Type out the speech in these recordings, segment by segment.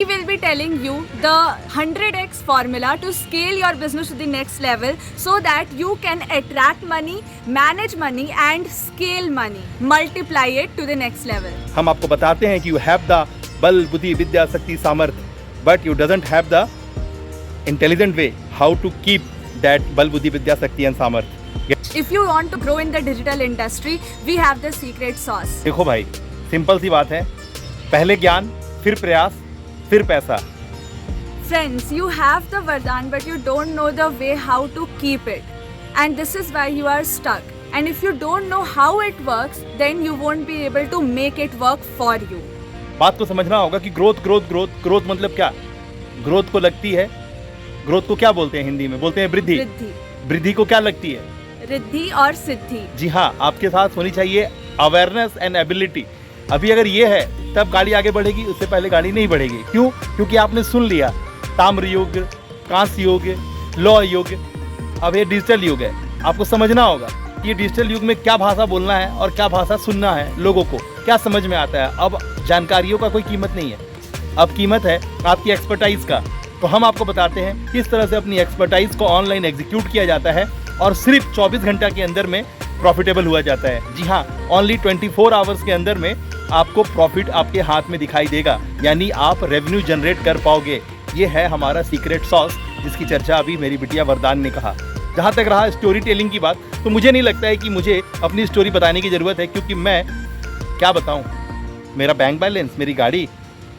We will be telling you the 100x formula to scale your business to the next level so that you can attract money, manage money and scale money. Multiply it to the next level. हम आपको बताते हैं कि you have the बल बुद्धि विद्या शक्ति सामर्थ्य but you doesn't have the intelligent way how to keep that बल बुद्धि विद्या शक्ति and सामर्थ्य. If you want to grow in the digital industry, we have the secret sauce. देखो भाई, सिंपल सी बात है, पहले ज्ञान, फिर प्रयास, फिर पैसा. Friends, you have the Vardhan but you don't know the way how to keep it. And this is why you are stuck. And if you don't know how it works, then you won't be able to make it work for you. बात को समझना होगा कि growth growth growth growth मतलब क्या. Growth को लगती है, ग्रोथ को क्या बोलते हैं हिंदी में? बोलते हैं वृद्धि. वृद्धि को क्या लगती है? रिद्धि और सिद्धि. जी हाँ, आपके साथ होनी चाहिए अवेयरनेस एंड एबिलिटी. अभी अगर ये है तब गाड़ी आगे बढ़ेगी, उससे पहले गाड़ी नहीं बढ़ेगी. क्यों? क्योंकि आपने सुन लिया ताम्र युग, कांस्य युग, लौह युग, अब ये डिजिटल युग है. आपको समझना होगा कि ये डिजिटल युग में क्या भाषा बोलना है और क्या भाषा सुनना है, लोगों को क्या समझ में आता है. अब जानकारियों का कोई कीमत नहीं है, अब कीमत है आपकी एक्सपर्टाइज का. तो हम आपको बताते हैं किस तरह से अपनी एक्सपर्टाइज को ऑनलाइन एग्जीक्यूट किया जाता है और सिर्फ 24 घंटा के अंदर में प्रॉफिटेबल हुआ जाता है. जी हाँ, ओनली 24 आवर्स के अंदर में आपको प्रॉफिट आपके हाथ में दिखाई देगा, यानी आप रेवेन्यू जनरेट कर पाओगे. ये है हमारा सीक्रेट सॉस, जिसकी चर्चा अभी मेरी बिटिया वरदान ने कहा. जहाँ तक रहा स्टोरी टेलिंग की बात, तो मुझे नहीं लगता है कि मुझे अपनी स्टोरी बताने की ज़रूरत है, क्योंकि मैं क्या बताऊँ. मेरा बैंक बैलेंस, मेरी गाड़ी,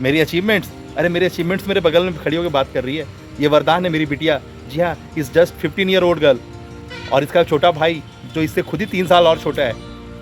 मेरी अचीवमेंट्स. अरे मेरे अचीवमेंट्स मेरे बगल में खड़ी होकर बात कर रही है. ये वरदान है मेरी बिटिया. जी हाँ, is just 15 year old girl. और इसका छोटा भाई जो इससे खुद ही 3 साल और छोटा है.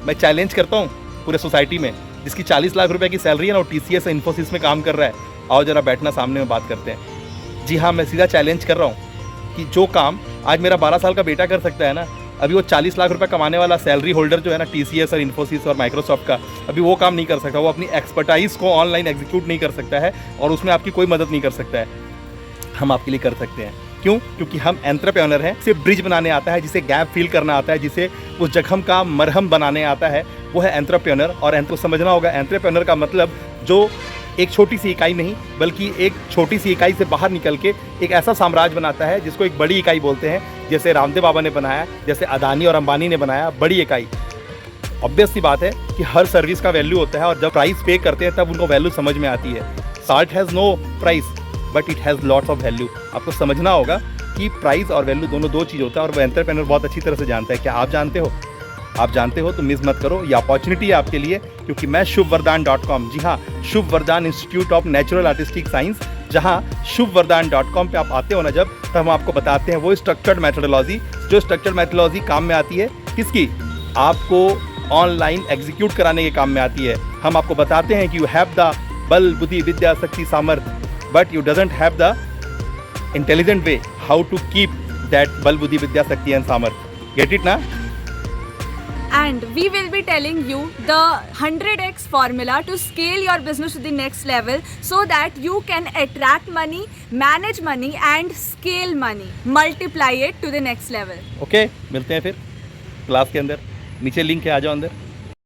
मैं चैलेंज करता हूँ पूरे सोसाइटी में, जिसकी 40 लाख रुपए की सैलरी है ना, और TCS इन्फोसिस में काम कर रहा है. आओ जरा बैठना, सामने में बात करते हैं. जी हाँ, मैं सीधा चैलेंज कर रहा हूँ कि जो काम आज मेरा 12 साल का बेटा कर सकता है ना, अभी वो 40 लाख रुपए कमाने वाला सैलरी होल्डर जो है ना, TCS और इन्फोसिस और माइक्रोसॉफ्ट का, अभी वो काम नहीं कर सकता. वो अपनी एक्सपर्टाइज को ऑनलाइन एग्जीक्यूट नहीं कर सकता है और उसमें आपकी कोई मदद नहीं कर सकता है. हम आपके लिए कर सकते हैं. क्यों? क्योंकि हम एंटरप्रेन्योर हैं. जिसे ब्रिज बनाने आता है, जिसे गैप फिल करना आता है, जिसे उस जख्म का मरहम बनाने आता है, वो है एंटरप्रेन्योर. और एंट्रो समझना होगा, एंटरप्रेन्योर का मतलब जो एक छोटी सी इकाई नहीं, बल्कि एक छोटी सी इकाई से बाहर निकल के एक ऐसा साम्राज्य बनाता है जिसको एक बड़ी इकाई बोलते हैं. जैसे रामदेव बाबा ने बनाया, जैसे अदानी और अंबानी ने बनाया बड़ी इकाई. ऑब्वियस सी बात है कि हर सर्विस का वैल्यू होता है, और जब प्राइस पे करते हैं तब उनको वैल्यू समझ में आती है. Salt has no price but it has lots of value. आपको समझना होगा कि प्राइस और वैल्यू दोनों दो चीज़ होता है, और वो एंटरप्रेन्योर बहुत अच्छी तरह से जानता है. क्या आप जानते हो? आप जानते हो तो मिस मत करो. ये अपॉर्चुनिटी है आपके लिए, क्योंकि मैं shubhvardhan.com, जी हाँ, शुभ वरदान institute of natural artistic science, जहाँ shubhvardhan.com पे आप आते हो ना जब, तो हम आपको बताते हैं वो स्ट्रक्चर्ड मैथोडोलॉजी, जो स्ट्रक्चर्ड मैथोडोलॉजी काम में आती है. किसकी? आपको ऑनलाइन एग्जीक्यूट कराने के काम में आती है. हम आपको बताते हैं कि यू हैव द बल बुद्धि विद्या शक्ति सामर्थ्य but you doesn't have the intelligent way how to keep that बल बुद्धि विद्या शक्ति एंड सामर्थ्य. गेट इट ना? And we will be telling you the 100x formula to scale your business to the next level so that you can attract money, manage money and scale money. Multiply it to the next level. Okay, मिलते हैं फिर class के अंदर. नीचे link है, आ जाओ अंदर.